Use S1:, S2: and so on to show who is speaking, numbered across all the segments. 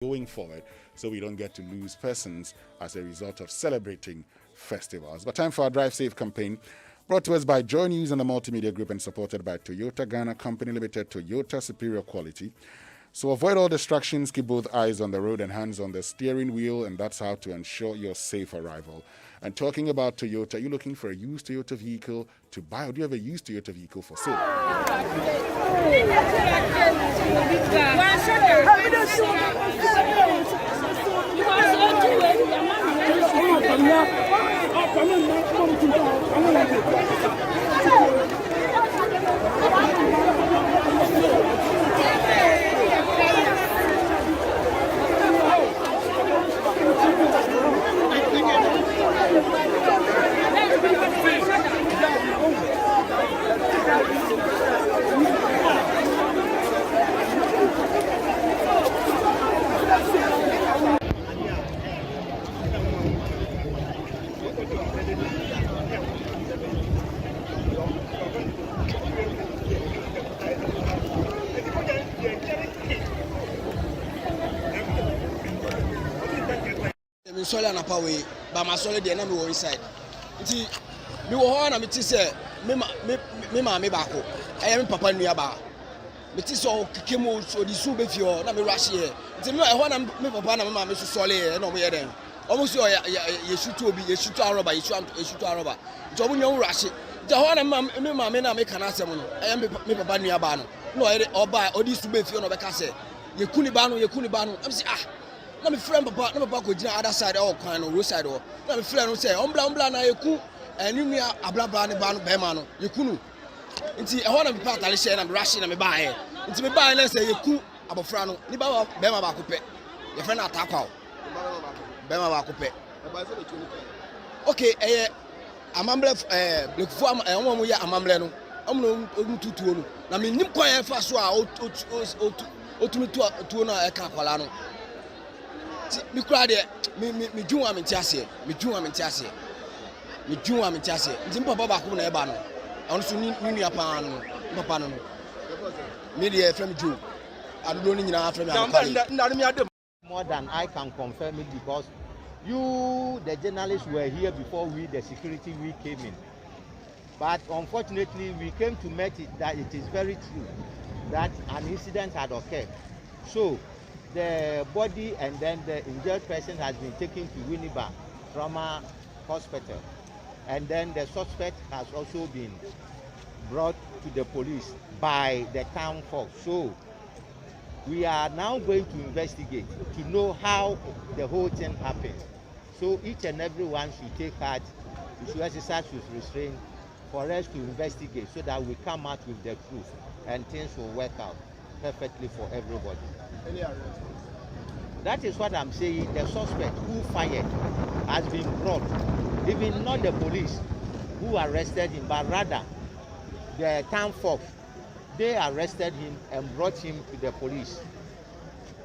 S1: going forward so we don't get to lose persons as a result of celebrating festivals. But time for our Drive Safe campaign, brought to us by Joy News and the Multimedia Group and supported by Toyota Ghana Company Limited, Toyota Superior Quality. So avoid all distractions, keep both eyes on the road and hands on the steering wheel, and that's how to ensure your safe arrival. And talking about Toyota, are you looking for a used Toyota vehicle to buy, or do you have a used Toyota vehicle for sale?
S2: Sorry, I'm not away, but my solid and I'm inside. Me wo ho na me ti se me ma me bako e me papa nua ba me ti so keke mo so di su be fi ho na me rush here nti me ho na me papa na me ma me so sole e na mo ye den omo so ye shutu obi ye shutu aroba ye shutu aroba nti omo nyon rush nti ho na me ma me na me kana asem no e me papa nua ba no na o ye oba odi su be fi ho no be ka se ye kuni ba no am say na me friend papa na papa ko gina other side all kwan no road side o na me friend no say ombla na yeku enu nua ablabla ne ba no be ma no yeku no nti e ho na me pa atale share na me rush na me ba he nti me ba he na say yeku abofra no ni ba be ma ba ko pe ye friend atakwa o be ma ba ko pe okay amamble blekfu omo ye amamble no omo no tutuo no na me nim kwan e fa so a otumi tuo na e ka kwala no mi kura de mi junwa mi tiase nti papa ba ko na e ba no on so ni nua pa no papa no me de frame ju adodo ni nyina frame am
S3: more than I can confirm it because you the journalists were here before we the security we came in, but unfortunately we came to meet it that it is very true that an incident had occurred. So the body and then the injured person has been taken to Winneba Trauma Hospital, and then the suspect has also been brought to the police by the town folks. So we are now going to investigate to know how the whole thing happened. So each and every one should take heart, we should exercise with restraint for us to investigate so that we come out with the truth and things will work out perfectly for everybody.
S2: Any arrest?
S3: That is what I'm saying. The suspect who fired has been brought, even not the police who arrested him, but rather the town folks. They arrested him and brought him to the police.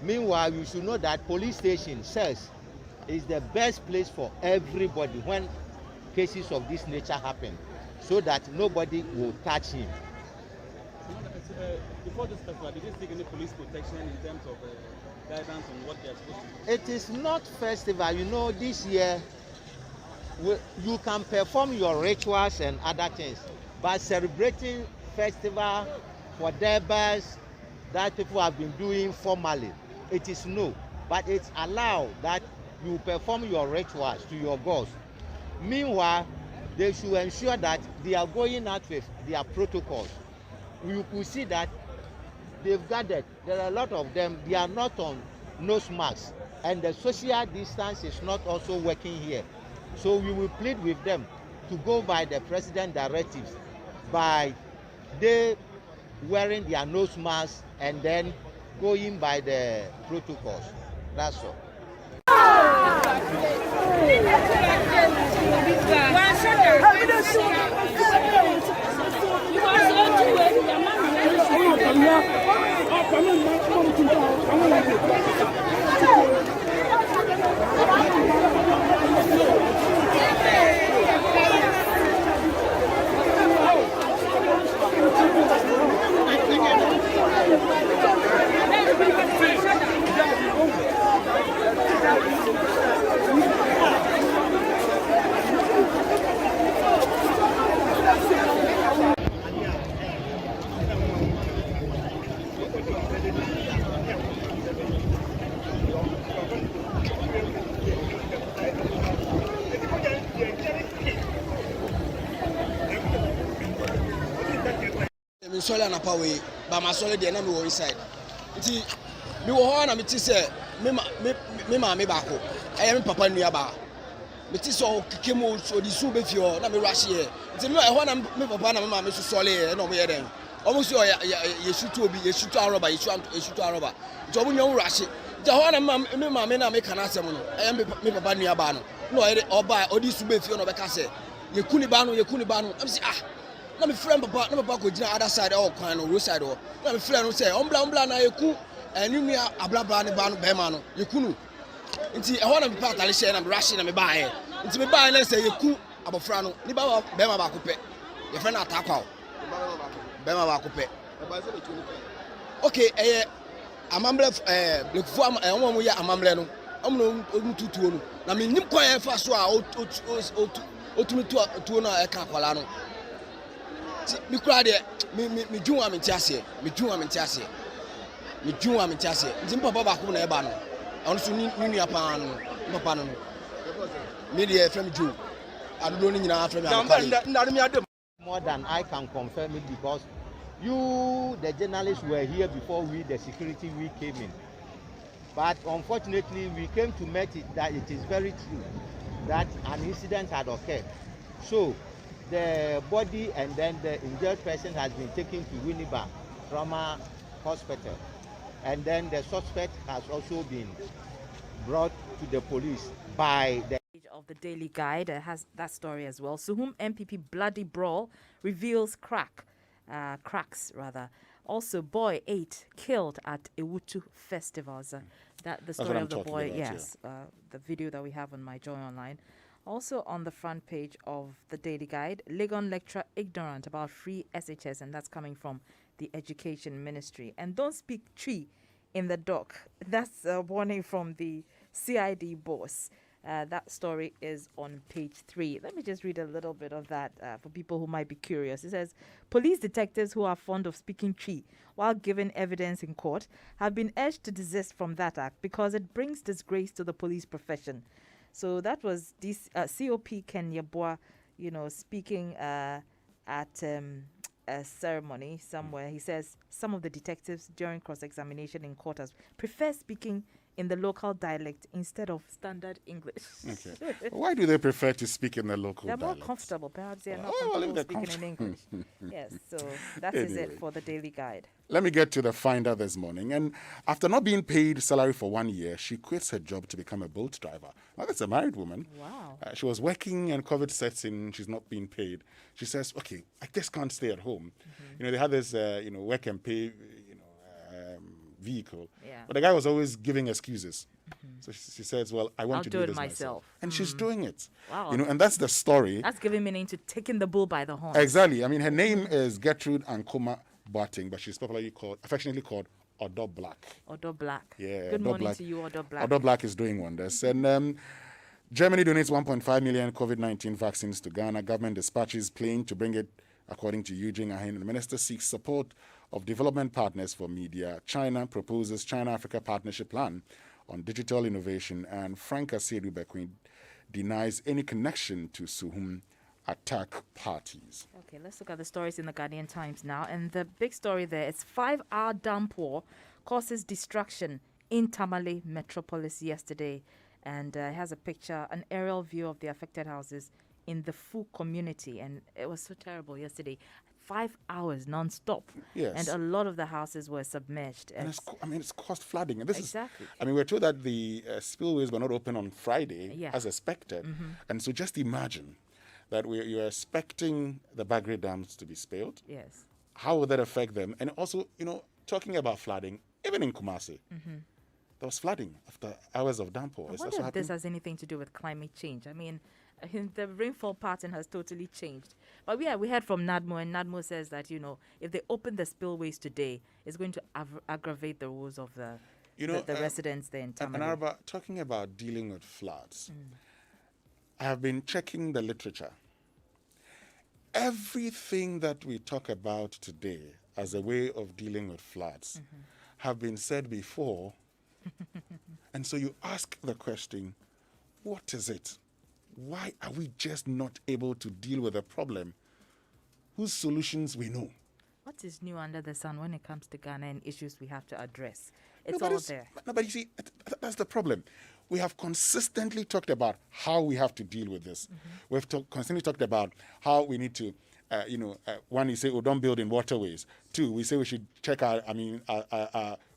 S3: Meanwhile, you should know that police station cells is the best place for everybody when cases of this nature happen, so that nobody will touch him.
S4: Before this festival, did you seek any police protection in terms of guidance on what they are supposed to do?
S3: It is not festival. You know, this year you can perform your rituals and other things, but celebrating festival for derbers that people have been doing formally, it is no. But it's allowed that you perform your rituals to your gods. Meanwhile, they should ensure that they are going out with their protocols. You could see that they've gathered. There are a lot of them. They are not on nose masks, and the social distance is not also working here. So we will plead with them to go by the president directives, by they wearing their nose masks and then going by the protocols. That's all.
S2: me sɔle anapa wei ba ma sɔle deɛ na me wɔ inside nti me wɔ hɔ na me ti sɛ me maame baako ɛyɛ me papa nua baa me ti sɛ ɔkeke mu ɔde su bɛfie hɔ na me rush yɛ nti me ɛhɔ na me papa na me maame so sɔle yɛ na ɔmo yɛ dɛn ɔmo so yɛsutu obi yɛsutu arɔba yɛsutu arɔba nti ɔmo nyɛ rush nti ɛhɔ na me maame na me ka na asɛm no ɛyɛ me papa nua baa no na ɔyɛ ɔba ɔde su bɛfie hɔ na ɔbɛka sɛ yɛku ne ba no ɛm sɛ na me frɛ papa na papa ko gyina other side ɛwɔ kwan no road side hɔ na me frɛ no sɛ ɔmbla na yɛku ɛne nua ablabla ne ba no bɛrima no yɛku no nti ɛhɔ na mepa atare hyɛ na me rush na me baeɛ nti me baeɛ na sɛ yɛku abɔfra no ne ba bɛrima baako pɛ yɛfrɛ no atakwa o bɛrima baako pɛ okay ɛyɛ amambrɛ blekufo ɛwɔn mo yɛ amambrɛ no ɔmo no tutuo no na me nim kwan ɛfa so a otumi tuo no a ɛka akwala no me kura deɛ me dwun wa me nti aseɛ nti papa baako na ɛba no ɔno so ne nua paa no papa no me deɛ fɛ me dwun adodo no nyinaa fɛ me
S3: more than I can confirm it because you the journalists were here before we the security we came in, but unfortunately we came to meet it that it is very true that an incident had occurred. So the body and then the injured person has been taken to Winneba Trauma Hospital, and then the suspect has also been brought to the police by the
S5: of the Daily Guide has that story as well. Suhum MPP bloody brawl reveals cracks rather. Also, boy 8 killed at Ewutu festivals. That the story of the boy, about, yes, the video that we have on my Joy Online. Also on the front page of the Daily Guide, Legon lecturer ignorant about free SHS, and that's coming from the Education Ministry. And don't speak tree in the dock. That's a warning from the CID boss. That story is on page 3. Let me just read a little bit of that for people who might be curious. It says, police detectives who are fond of speaking tree while giving evidence in court have been urged to desist from that act because it brings disgrace to the police profession. So that was this COP Kenya Boa, speaking at a ceremony somewhere. He says some of the detectives during cross-examination in court prefer speaking in the local dialect instead of standard English.
S1: Okay. Why do they prefer to speak in the local dialect?
S5: They're more comfortable. Perhaps they're not comfortable speaking in English. Yes, so that is it for the Daily Guide.
S1: Let me get to the finder this morning. And after not being paid salary for 1 year, she quits her job to become a boat driver. Now, that's a married woman.
S5: Wow.
S1: She was working and COVID sets in. She's not being paid. She says, okay, I just can't stay at home. Mm-hmm. They had this, work and pay, vehicle.
S5: Yeah.
S1: But the guy was always giving excuses. Mm-hmm. So she says, well, I want to do this myself. And she's doing it.
S5: Wow.
S1: And that's the story.
S5: That's giving meaning to taking the bull by the horn.
S1: Exactly. I mean, her name is Gertrude Ankoma Boateng, but she's affectionately called Odo Black.
S5: Odo Black.
S1: Yeah.
S5: Good morning to you, Odo Black.
S1: Odo Black is doing wonders. And Germany donates 1.5 million COVID-19 vaccines to Ghana. Government dispatches plane to bring it, according to Eugene Ahin. The minister seeks support of development partners for media. China proposes China-Africa Partnership Plan on digital innovation, and Frank Asiedu Bekwin denies any connection to Suhum attack parties.
S5: Okay, let's look at the stories in the Guardian Times now. And the big story there is 5-hour downpour causes destruction in Tamale metropolis yesterday. And it has a picture, an aerial view of the affected houses in the Fu community. And it was so terrible yesterday. 5 hours non-stop.
S1: Yes.
S5: And a lot of the houses were submerged.
S1: And it's caused flooding. And this
S5: exactly.
S1: we're told that the spillways were not open on Friday as expected.
S5: Mm-hmm.
S1: And so just imagine that you're expecting the Bagre dams to be spilled.
S5: Yes.
S1: How would that affect them? And also, talking about flooding, even in Kumasi, there was flooding after hours of downpour.
S5: I wonder if this has anything to do with climate change. I mean, the rainfall pattern has totally changed. But we heard from NADMO, and NADMO says that, if they open the spillways today, it's going to aggravate the woes of the residents there in Tamale.
S1: And talking about dealing with floods, I have been checking the literature. Everything that we talk about today as a way of dealing with floods have been said before. And so you ask the question, what is it? Why are we just not able to deal with a problem whose solutions we know?
S5: What is new under the sun when it comes to Ghana and issues we have to address?
S1: No,
S5: It's
S1: but
S5: all there.
S1: No, but you see, that's the problem. We have consistently talked about how we have to deal with this. We've constantly talked about how we need to, one, you say, oh, don't build in waterways. Two, we say we should check our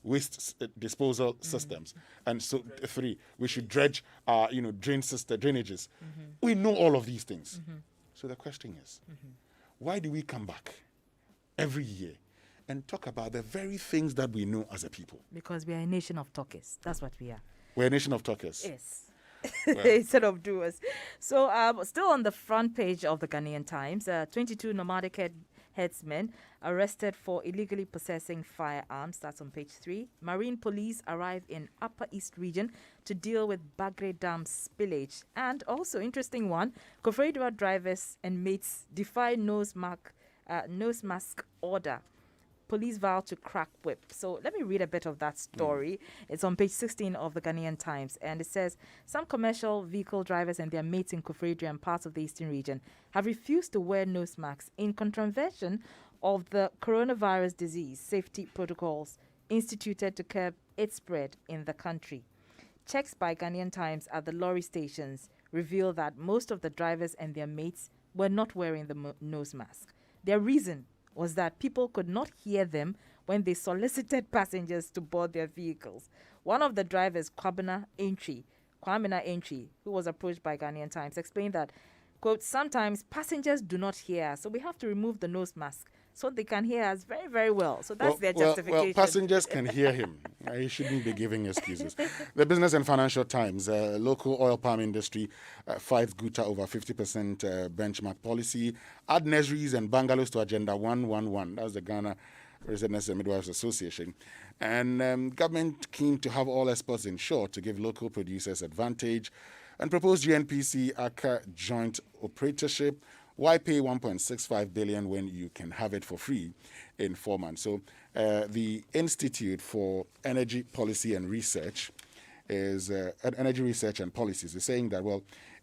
S1: waste disposal systems. And so, three, we should dredge our, drainages. We know all of these things. So the question is, why do we come back every year and talk about the very things that we know as a people?
S5: Because we are a nation of talkers. That's what we are.
S1: We're a nation of talkers.
S5: Yes. Instead of doers. So, still on the front page of the Ghanaian Times, 22 nomadic headsmen arrested for illegally possessing firearms. That's on page 3. Marine police arrive in Upper East region to deal with Bagre Dam spillage. And also, interesting one, Kofredua drivers and mates defy nose mask order. Police vow to crack whip. So let me read a bit of that story. It's on page 16 of the Ghanaian Times. And it says, some commercial vehicle drivers and their mates in Kofredua and parts of the eastern region have refused to wear nose masks in contravention of the coronavirus disease safety protocols instituted to curb its spread in the country. Checks by Ghanaian Times at the lorry stations reveal that most of the drivers and their mates were not wearing the nose mask. Their reason was that people could not hear them when they solicited passengers to board their vehicles. One of the drivers, Kwamina Entry, who was approached by Ghanaian Times, explained that, quote, sometimes passengers do not hear us, so we have to remove the nose mask so they can hear us very, very well. So that's their justification.
S1: Well, passengers can hear him. He shouldn't be giving excuses. The Business and Financial Times, local oil palm industry fights Guta over 50% benchmark policy. Add nurseries and bungalows to Agenda 111. That's the Ghana Residents and Midwives Association. And government keen to have all exports insured to give local producers advantage. And proposed GNPC ACA joint operatorship. Why pay 1.65 billion when you can have it for free in 4 months? So the Institute for Energy Policy and Research is Energy Research and Policies is saying that, well,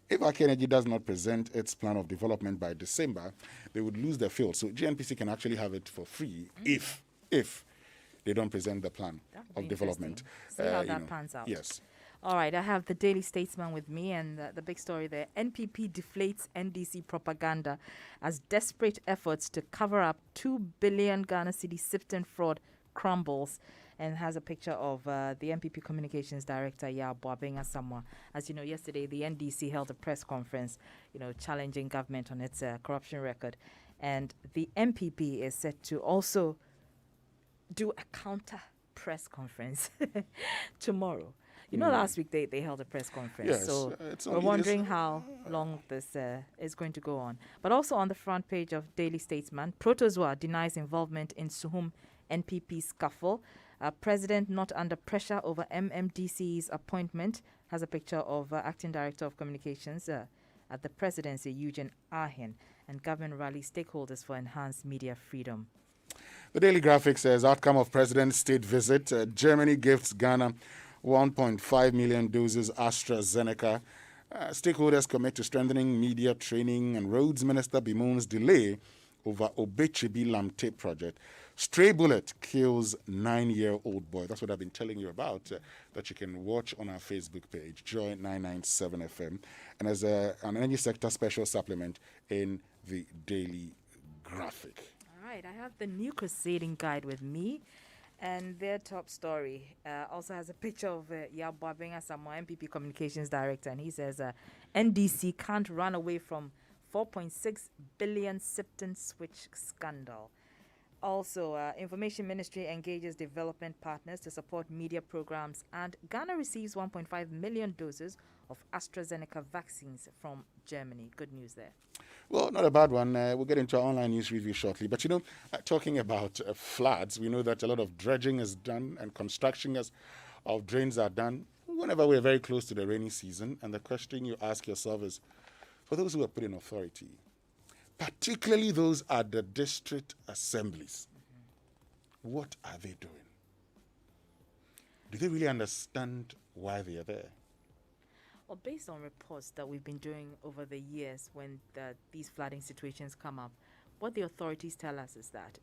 S1: if ACA Energy does not present its plan of development by December, they would lose their field. So GNPC can actually have it for free if they don't present the plan of development.
S5: See how that pans out.
S1: Yes.
S5: All right, I have the Daily Statesman with me, and the big story there. NPP deflates NDC propaganda as desperate efforts to cover up 2 billion Ghana cedi Sifton fraud crumbles, and has a picture of the NPP Communications Director, Boabeng Asamoah. As you know, yesterday the NDC held a press conference, challenging government on its corruption record. And the NPP is set to also do a counter press conference tomorrow. Last week they held a press conference,
S1: Yes,
S5: so we're wondering how long this is going to go on. But also on the front page of Daily Statesman, Protozoa denies involvement in Suhum NPP scuffle. President not under pressure over MMDC's appointment, has a picture of Acting Director of Communications at the presidency, Eugene Ahen, and government rally stakeholders for enhanced media freedom.
S1: The Daily Graphic says, outcome of President's state visit, Germany gifts Ghana 1.5 million doses AstraZeneca. Stakeholders commit to strengthening media training, and Roads Minister bemoans delay over Obechibi Lamte project. Stray bullet kills 9-year-old boy. That's what I've been telling you about, that you can watch on our Facebook page, Joy99.7 FM. And as an energy sector special supplement in the Daily Graphic.
S5: All right, I have the New Crusading Guide with me. And their top story also has a picture of Boabeng Asamoah, NPP Communications Director, and he says NDC can't run away from 4.6 billion Sifton switch scandal. Also, Information Ministry engages development partners to support media programs, and Ghana receives 1.5 million doses of AstraZeneca vaccines from Germany. Good news there.
S1: Well, not a bad one. We'll get into our online news review shortly. But, talking about floods, we know that a lot of dredging is done and construction of drains are done whenever we're very close to the rainy season. And the question you ask yourself is, for those who are put in authority, particularly those at the district assemblies, what are they doing? Do they really understand why they are there?
S5: Well, based on reports that we've been doing over the years when these flooding situations come up, what the authorities tell us is that,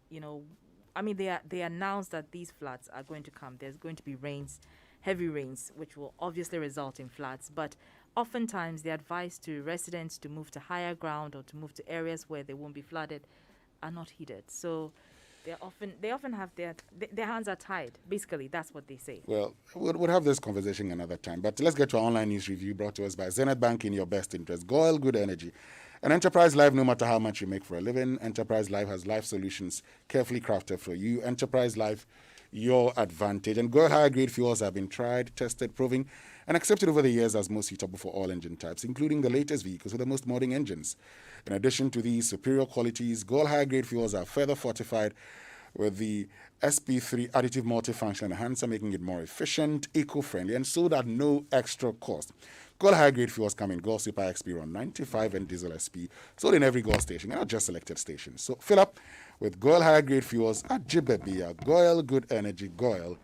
S5: I mean, they announced that these floods are going to come. There's going to be rains, heavy rains, which will obviously result in floods. But oftentimes, the advice to residents to move to higher ground or to move to areas where they won't be flooded are not heeded. So they often have their hands are tied. Basically, that's what they say.
S1: Well, we'll have this conversation another time. But let's get to our online news review brought to us by Zenith Bank in your best interest. Goil Good Energy. An Enterprise Life, no matter how much you make for a living, Enterprise Life has life solutions carefully crafted for you. Enterprise Life, your advantage. And Goil higher grade fuels have been tried, tested, proving, and accepted over the years as most suitable for all engine types, including the latest vehicles with the most modern engines. In addition to these superior qualities, Goil higher grade fuels are further fortified with the SP3 additive multifunction enhancer, making it more efficient, eco-friendly, and sold at no extra cost. Goil high grade fuels come in Goil Super XP Run 95 and Diesel SP, sold in every Goil station, and not just selected stations. So fill up with Goil high grade fuels at Jibebia, Goil Good Energy, Goil.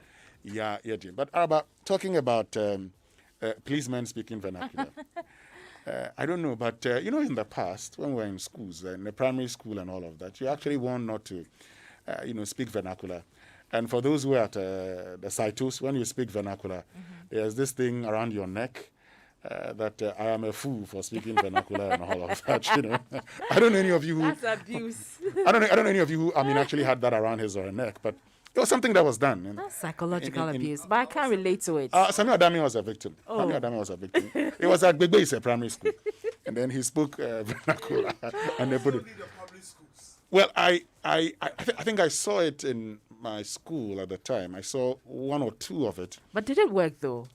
S1: Yeah, Jim. But Araba, talking about policemen speaking vernacular. I don't know, but in the past, when we were in schools, in the primary school and all of that, you actually warned not to, speak vernacular. And for those who are at the Saitos, when you speak vernacular, there's this thing around your neck that I am a fool for speaking vernacular and all of that. I don't know any of you who.
S5: That's abuse.
S1: I don't know any of you who actually had that around his or her neck, but it was something that was done.
S5: That's psychological abuse, but I can't relate to it.
S1: Samuel Adami was a victim. Samuel Adami was a victim. It was at Gbegbe primary school, and then he spoke vernacular, and they put it. Well, I think I saw it in my school at the time. I saw one or two of it.
S5: But did it work though?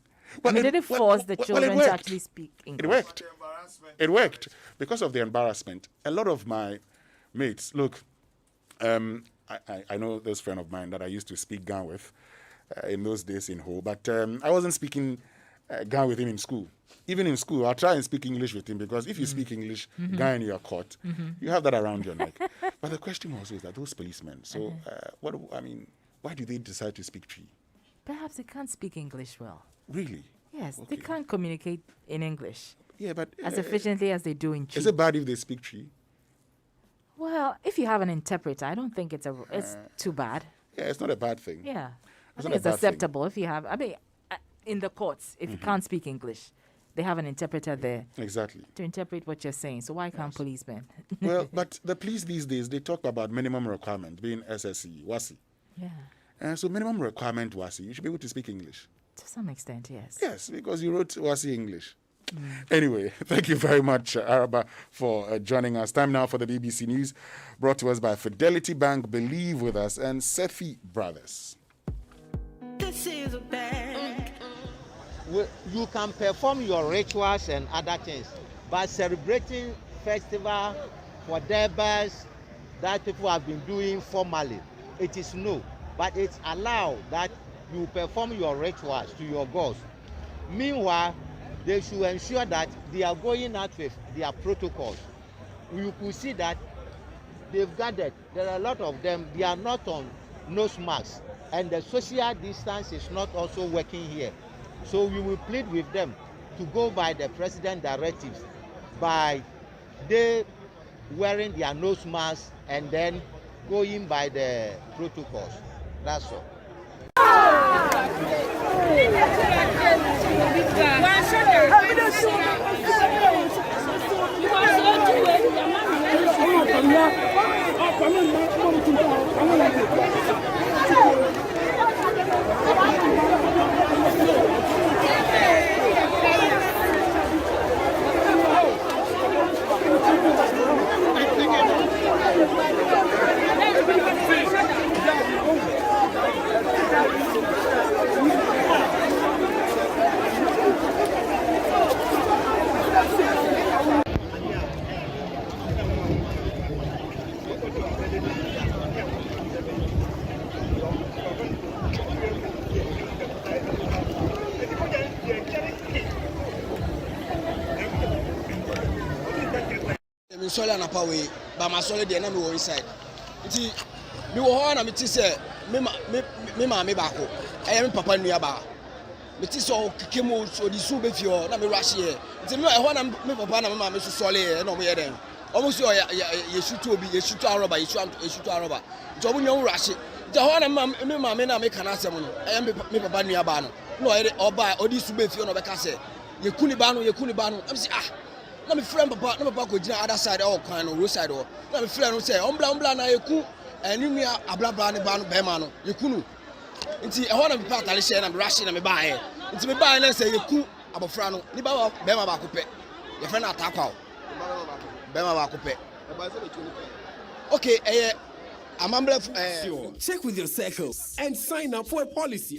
S5: Did it force the children to actually speak English?
S1: It worked because of the embarrassment. A lot of my mates, look, I know this friend of mine that I used to speak Gan with in those days in Ho, but I wasn't speaking Gan with him in school. Even in school, I'll try and speak English with him because if you speak English, Gan and you are caught, you have that around your neck. But the question was that those policemen, so why do they decide to speak Tree?
S5: Perhaps they can't speak English well.
S1: Really?
S5: Yes,
S1: Okay.
S5: they can't communicate in English
S1: Yeah, but
S5: as efficiently as they do in Chi.
S1: is it bad if they speak Tree?
S5: Well, if you have an interpreter, I don't think it's too bad.
S1: Yeah, it's not a bad thing.
S5: Yeah, I
S1: It's
S5: think
S1: not a
S5: it's
S1: bad thing.
S5: acceptable if you have. I mean, in the courts, if you can't speak English, they have an interpreter there
S1: Exactly.
S5: to interpret what you're saying. So why can't policemen?
S1: Well, but the police these days, they talk about minimum requirement being SSE, WASI.
S5: Yeah,
S1: And so minimum requirement WASI, you should be able to speak English.
S5: to some extent, yes.
S1: Yes, because you wrote WASI English. Anyway, thank you very much, Araba, for joining us. Time now for the BBC News, brought to us by Fidelity Bank, Believe With Us, and Sefi Brothers.
S6: This is a bank.
S3: You can perform your rituals and other things, but celebrating festival for derbers that people have been doing formally, it is no. But it's allowed that you perform your rituals to your gods. Meanwhile, they should ensure that they are going out with their protocols. You could see that they've gathered. There are a lot of them. They are not on nose masks, and the social distance is not also working here. So we will plead with them to go by the president directives by they wearing their nose masks and then going by the protocols. That's all.
S2: Sorry, I'm not away, but my solid the enemy were inside. Me wo ho na me ti say me ma me baako. I am papa nua ba. Me ti so keke mo so di su be fi ho na me rush here. Nti me ho na me papa na me ma me so sole here na mo ye den. almost you shoot to be, you shoot to Aroba, you shoot to Aroba. Job in your rush. Jahana, Mamma, make an answer. I am Papa Niabano. No, or by Odis Fiona Becase. You Kunibano. I'm saying, let me friend Papa, no Papa, the other side, all kind of roadside, or let me friend who say, Ombla, na you and you near Ablabani Bemano, you kunu. Nti I want to be part of the and rushing and me buy. Nti me buy and say you ku abofrano. Ni ba bema ba ko pe. Your friend attack out. Bema ba ko pe. Okay, amamble
S7: Check with your circles and sign up for a policy